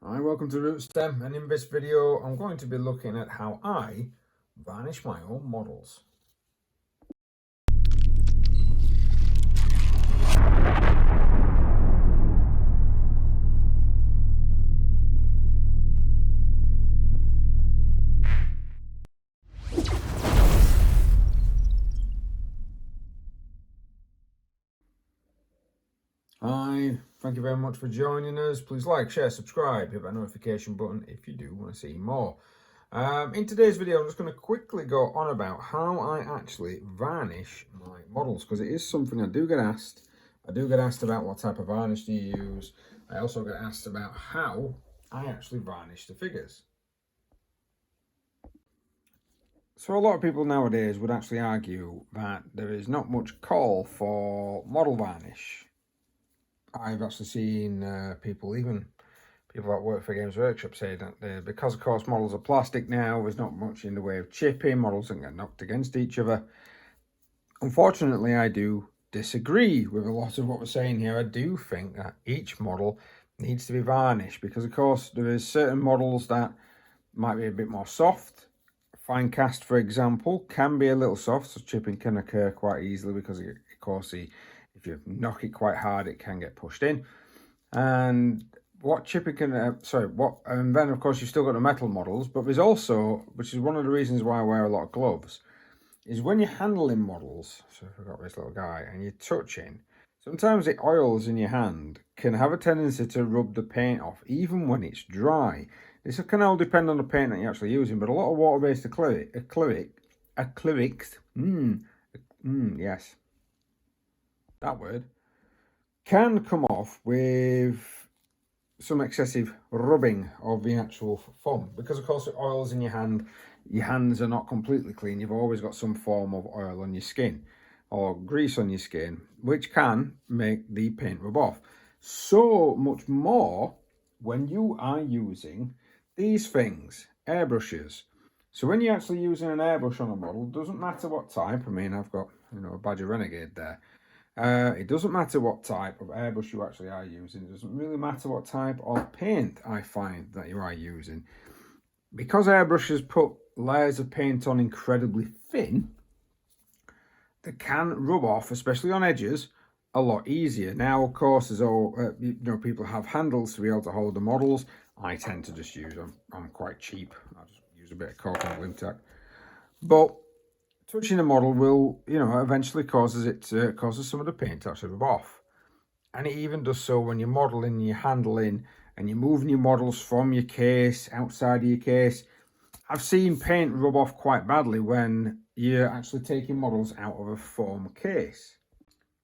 Hi, welcome to Rootstem, and in this video I'm going to be looking at how I varnish my own models. Hi, thank you very much for joining us. Please like, share, subscribe, hit that notification button if you do want to see more. In today's video, I'm just going to quickly go on about how I actually varnish my models, because it is something I do get asked. I do get asked about what type of varnish do you use. I also get asked about how I actually varnish the figures. So a lot of people nowadays would actually argue that there is not much call for model varnish. I've actually seen people that work for Games Workshop say that because of course models are plastic now, there's not much in the way of chipping, models don't get knocked against each other. Unfortunately, I do disagree with a lot of what we're saying here. I do think that each model needs to be varnished because of course there is certain models that might be a bit more soft. Fine cast, for example, can be a little soft, so chipping can occur quite easily because of course if you knock it quite hard, it can get pushed in. And what chipping can, and then of course you've still got the metal models, but there's also, which is one of the reasons why I wear a lot of gloves, is when you're handling models. So if I've got this little guy and you're touching, sometimes the oils in your hand can have a tendency to rub the paint off, even when it's dry. This can all depend on the paint that you're actually using, but a lot of water-based acrylics, yes, that word, can come off with some excessive rubbing of the actual foam, because of course the oil's in your hand. Your hands are not completely clean. You've always got some form of oil on your skin or grease on your skin, which can make the paint rub off. So much more when you are using these things, airbrushes. So when you're actually using an airbrush on a model, doesn't matter what type. I mean, I've got, a Badger Renegade there. It doesn't matter what type of airbrush you actually are using. It doesn't really matter what type of paint I find that you are using. Because airbrushes put layers of paint on incredibly thin, they can rub off, especially on edges, a lot easier. Now, of course, as all people have handles to be able to hold the models. I tend to just use them. I'm quite cheap. I just use a bit of cork and glue tack. But touching a model will, eventually causes some of the paint to actually rub off. And it even does so when you're modeling, you're handling, and you're moving your models from your case, outside of your case. I've seen paint rub off quite badly when you're actually taking models out of a foam case.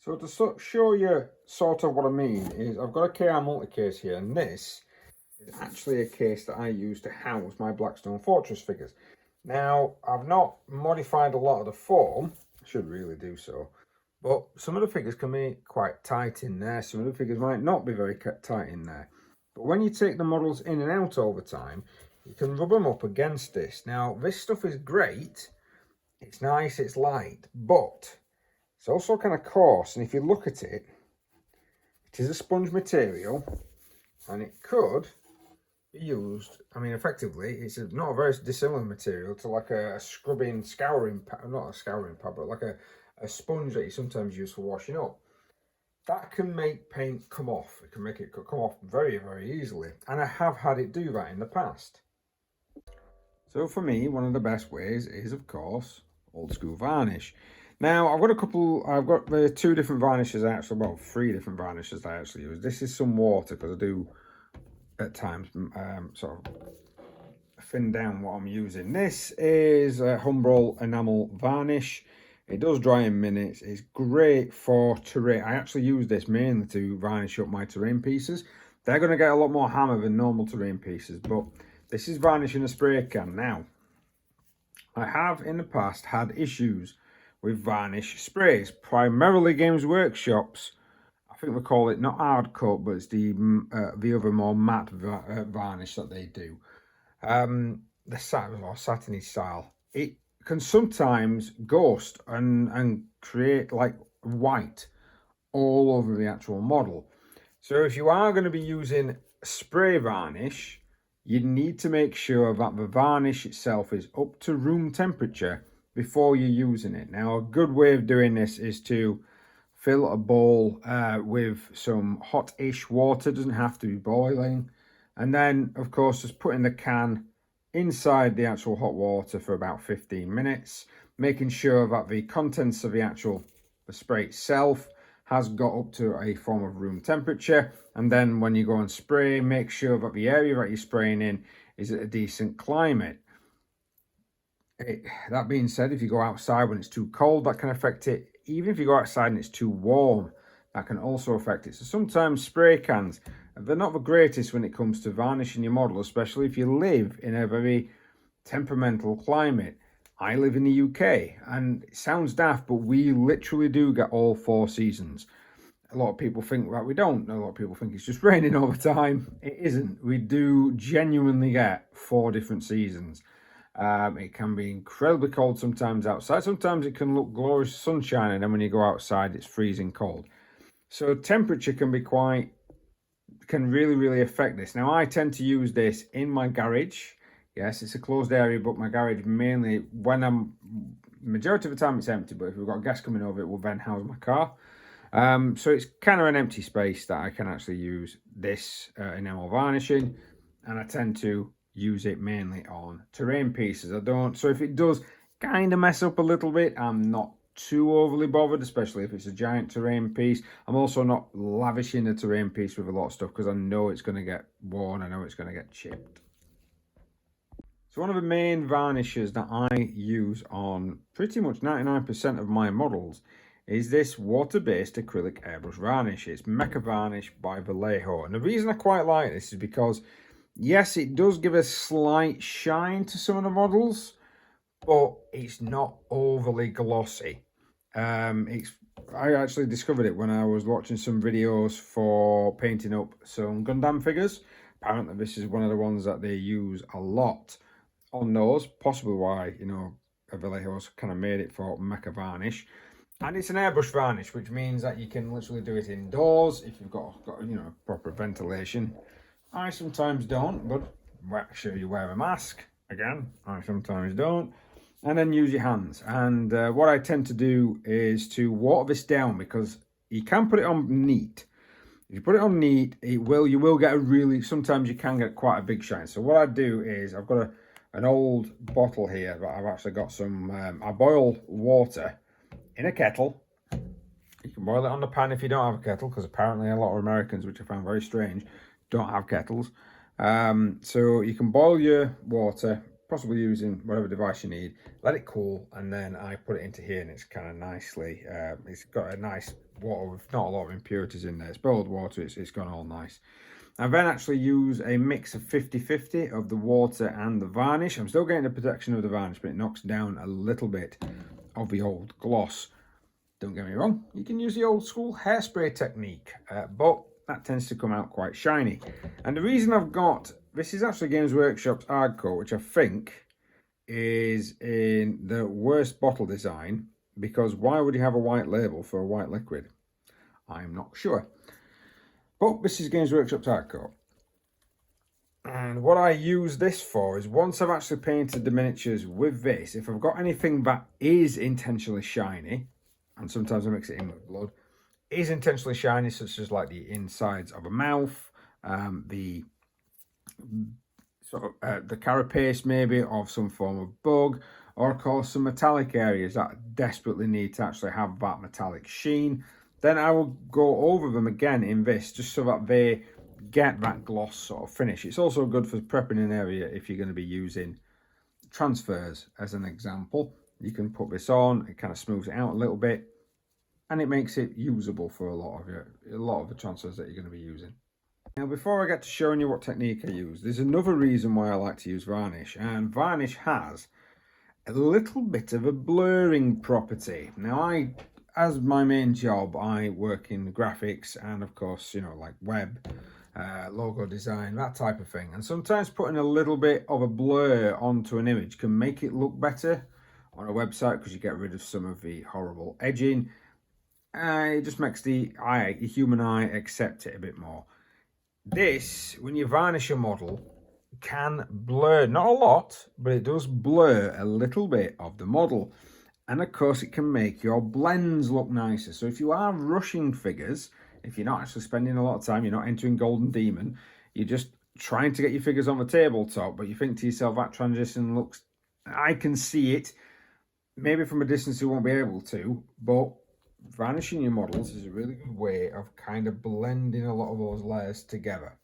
So to show you sort of what I mean is, I've got a KR Multicast here, and this is actually a case that I use to house my Blackstone Fortress figures. Now, I've not modified a lot of the foam. I should really do so. But some of the figures can be quite tight in there. Some of the figures might not be very tight in there. But when you take the models in and out all the time, you can rub them up against this. Now, this stuff is great. It's nice, it's light, but it's also kind of coarse. And if you look at it, it is a sponge material, and it could used, effectively, it's not a very dissimilar material to like a scouring pad, not a scouring pad, but like a sponge that you sometimes use for washing up. That can make paint come off. It can make it come off very, very easily. And I have had it do that in the past. So for me, one of the best ways is, of course, old school varnish. Now, I've got the two different varnishes actually, well, three different varnishes I actually use. This is some water, because I do at times sort of thin down what I'm using. This is a Humbrol enamel varnish. It does dry in minutes. It's great for terrain. I actually use this mainly to varnish up my terrain pieces. They're going to get a lot more hammer than normal terrain pieces, but this is varnishing a spray can. Now, I have in the past had issues with varnish sprays, primarily Games Workshops. I think we call it not hard coat, but it's the other more matte varnish that they do. The satiny style. It can sometimes ghost and create like white all over the actual model. So if you are going to be using spray varnish, you need to make sure that the varnish itself is up to room temperature before you're using it. Now, a good way of doing this is to fill a bowl with some hot-ish water, doesn't have to be boiling, and then of course just putting the can inside the actual hot water for about 15 minutes, making sure that the contents of the spray itself has got up to a form of room temperature. And then when you go and spray, make sure that the area that you're spraying in is at a decent climate. That being said, if you go outside when it's too cold, that can affect it. Even if you go outside and it's too warm, that can also affect it. So sometimes spray cans, they're not the greatest when it comes to varnishing your model, especially if you live in a very temperamental climate. I live in the UK, and it sounds daft, but we literally do get all 4 seasons. A lot of people think that we don't. A lot of people think it's just raining all the time. It isn't. We do genuinely get 4 different seasons. It can be incredibly cold sometimes outside. Sometimes it can look glorious sunshine, and then when you go outside, it's freezing cold. So temperature can really affect this. Now, I tend to use this in my garage. Yes, it's a closed area, but my garage mainly, majority of the time it's empty, but if we've got guests coming over, it will then house my car. So it's kind of an empty space that I can actually use this enamel varnishing, and I tend to use it mainly on terrain pieces. So if it does kind of mess up a little bit, I'm not too overly bothered, especially if it's a giant terrain piece. I'm also not lavishing the terrain piece with a lot of stuff because I know it's going to get worn, I know it's going to get chipped. So one of the main varnishes that I use on pretty much 99% of my models is this water-based acrylic airbrush varnish. It's Mecha Varnish by Vallejo. And the reason I quite like this is because, yes, it does give a slight shine to some of the models, but it's not overly glossy. I actually discovered it when I was watching some videos for painting up some Gundam figures. Apparently this is one of the ones that they use a lot on those, possibly why, Vallejo's kind of made it for Mecha Varnish. And it's an airbrush varnish, which means that you can literally do it indoors if you've got proper ventilation. I sometimes don't, but make sure you wear a mask. Again, I sometimes don't. And then use your hands. And what I tend to do is to water this down, because you can put it on neat. If you put it on neat, you will get sometimes you can get quite a big shine. So what I do is, I've got an old bottle here, but I've actually got some, I boil water in a kettle. You can boil it on the pan if you don't have a kettle, because apparently a lot of Americans, which I found very strange, don't have kettles. So you can boil your water, possibly using whatever device you need, let it cool, and then I put it into here, and it's kind of nicely, it's got a nice water with not a lot of impurities in there. It's boiled water, it's gone all nice. I then actually use a mix of 50-50 of the water and the varnish. I'm still getting the protection of the varnish, but it knocks down a little bit of the old gloss. Don't get me wrong, you can use the old school hairspray technique, but that tends to come out quite shiny. And the reason I've got, this is actually Games Workshop's Hardcoat, which I think is in the worst bottle design, because why would you have a white label for a white liquid? I'm not sure. But this is Games Workshop's Hardcoat. And what I use this for is, once I've actually painted the miniatures with this, if I've got anything that is intentionally shiny, and sometimes I mix it in with blood, is intentionally shiny, such as like the insides of a mouth, the carapace maybe of some form of bug, or of course some metallic areas that desperately need to actually have that metallic sheen, then I will go over them again in this, just so that they get that gloss sort of finish. It's also good for prepping an area if you're going to be using transfers as an example. You can put this on, it kind of smooths it out a little bit, and it makes it usable for a lot of the transfers that you're going to be using. Now, before I get to showing you what technique I use, there's another reason why I like to use varnish, and varnish has a little bit of a blurring property. Now, as my main job, I work in graphics and of course, like web, logo design, that type of thing. And sometimes putting a little bit of a blur onto an image can make it look better on a website, because you get rid of some of the horrible edging. It just makes the human eye accept it a bit more. this, when you varnish a model, can blur, not a lot, but it does blur a little bit of the model. And of course, it can make your blends look nicer. So if you are rushing figures, if you're not actually spending a lot of time, you're not entering Golden Demon, you're just trying to get your figures on the tabletop, but you think to yourself, that transition looks, I can see it. Maybe from a distance you won't be able to, but varnishing your models is a really good way of kind of blending a lot of those layers together.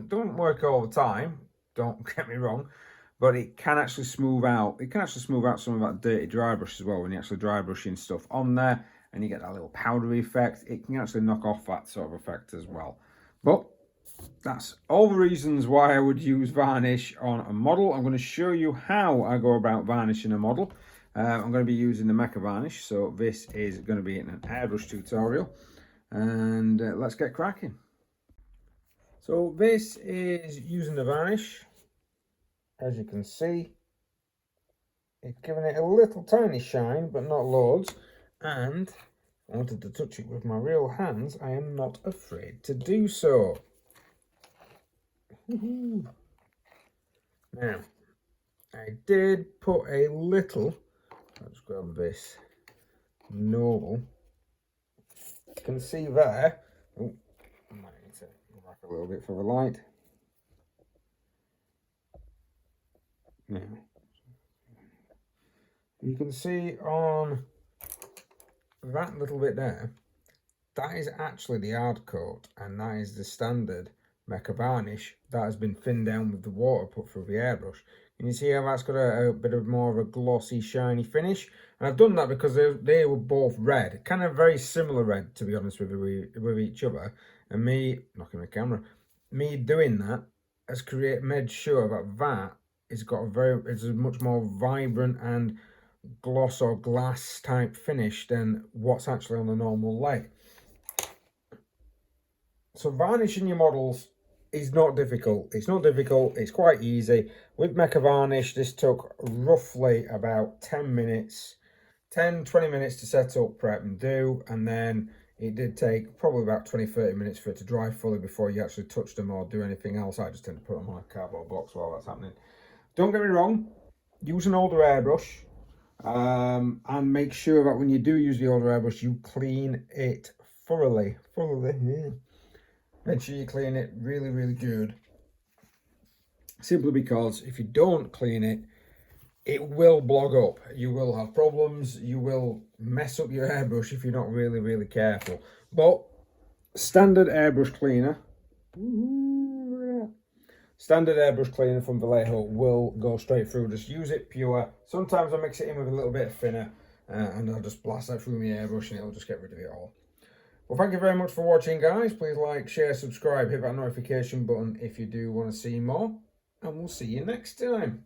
Don't work all the time, don't get me wrong, but it can actually smooth out. It can actually smooth out some of that dirty dry brush as well when you're actually dry brushing stuff on there and you get that little powdery effect. It can actually knock off that sort of effect as well. But that's all the reasons why I would use varnish on a model. I'm going to show you how I go about varnishing a model. I'm going to be using the Mecha varnish, so this is going to be an airbrush tutorial, and let's get cracking. So this is using the varnish. As you can see, it's giving it a little tiny shine, but not loads, and I wanted to touch it with my real hands. I am not afraid to do so. Now, I did put a little, let's grab this noble. You can see there, oh, I might need to go back a little bit for the light. Now, you can see on that little bit there, that is actually the hard coat, and that is the standard Mecha varnish that has been thinned down with the water put through the airbrush. Can you see how that's got a bit of more of a glossy, shiny finish? And I've done that because they were both red, kind of very similar red, to be honest with each other. And me knocking the camera, me doing that has made sure that it's got it's a much more vibrant and gloss or glass type finish than what's actually on the normal leg. So varnishing your models is not difficult. It's not difficult. It's quite easy. With Mecha varnish, this took roughly about 10 minutes, 10-20 minutes to set up, prep and do, and then it did take probably about 20-30 minutes for it to dry fully before you actually touch them or do anything else. I just tend to put them on a cardboard box while that's happening. Don't get me wrong, use an older airbrush, and make sure that when you do use the older airbrush, you clean it thoroughly. Yeah. Make sure you clean it really, really good. Simply because if you don't clean it, it will blog up. You will have problems. You will mess up your airbrush if you're not really, really careful. But standard airbrush cleaner, standard airbrush cleaner from Vallejo will go straight through. Just use it pure. Sometimes I mix it in with a little bit of thinner, and I'll just blast that through my airbrush and it'll just get rid of it all. Well, thank you very much for watching, guys. Please like, share, subscribe, hit that notification button if you do want to see more. And we'll see you next time.